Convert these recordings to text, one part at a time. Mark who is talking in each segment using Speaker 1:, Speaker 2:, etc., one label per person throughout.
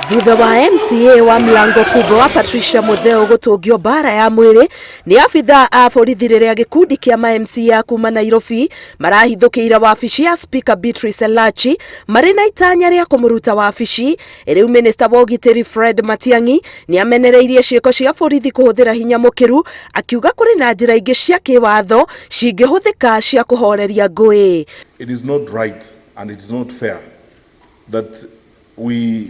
Speaker 1: Thutha wa MCA wa Mlango Kubwa wa Patricia Mutheo gutungio bara ya mwiri ni abitha a borithi riria gikundi kia MCA kuma Nairobi marahithukira wabici ya Speaker Beatrice Elachi mari na itanya ria kumuruta wabici. Riu Minister wa Ugitiri Fred Matiang'i ni amenereirie ciiko cia borithi kuhuthira hinya mukiru, akiuga kuri na njira ingi cia kiwatho cingihuthika cia kuhoreria ngui.
Speaker 2: It is not right and it is not fair that we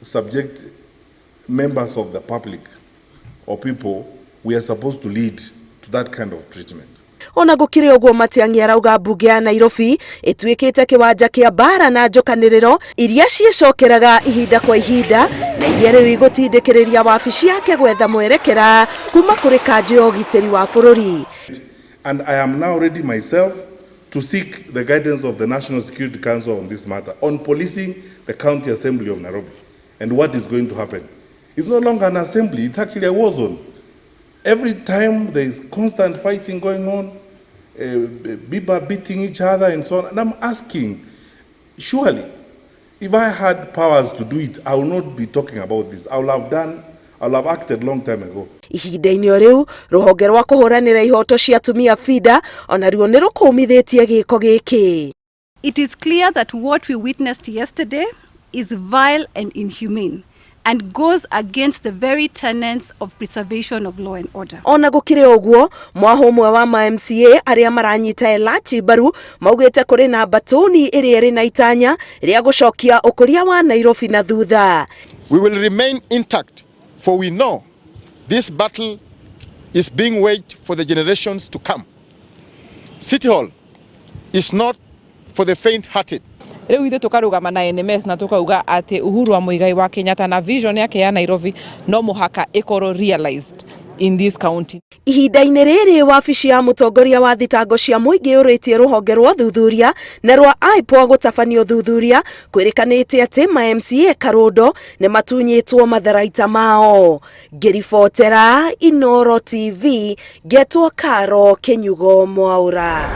Speaker 2: subject members of the public or people we are supposed to lead to that kind of treatment.
Speaker 1: Ona gukire uguo Matiang'i arauga mbunge ya Nairobi itwikite kiwanja kia bara na njokaniriro iria ciecokeraga ihinda kwa ihinda na iria riu igutindikiriria wabici yake gwetha mwerekera kuma kuri kanjo ya ugitiri wa bururi.
Speaker 2: And I am now ready myself to seek the guidance of the National Security Council on this matter, on policing the County Assembly of Nairobi and what is going to happen. It's no longer an assembly, it's actually a war zone. Every time there is constant fighting going on, people beating each other and so on. And I'm asking, surely, if I had powers to do it, I will not be talking about this. I will have acted long time ago.
Speaker 1: Ihinda-ini o riu ruhonge rwa kuhuranira ihoto cia atumia FIDA ona ruo ni rukumithitie giko giki.
Speaker 3: It is clear that what we witnessed yesterday is vile and inhumane and goes against the very tenets of preservation of law and order.
Speaker 1: Ona gukire uguo mwahumwe wa MCA aria maranyita Elachi baru maugite kuri na batoni iri iri na itanya ria gucokia ukuria wa Nairobi na thutha.
Speaker 4: We will remain intact, for we know this battle is being waged for the generations to come. City Hall is not for the faint-hearted.
Speaker 5: Riu ithu tukarugama na NMS na tukauga ati Uhuru wa Muigai wa Kenyatta na vision yake ya Nairobi no muhaka ikoro realized in this county.
Speaker 1: Ihinda-ini riri wabici ya mutongoria wa thitango cia muingi uritie ruhonge rwa thuthuria na rwa IPOA gutabanio thuthuria kwirikanite ati MCA Karundo ni matunyitwo matharaita mao. Ngiribotera Inooro TV, Getwo Karo Kenyugo Mwaura.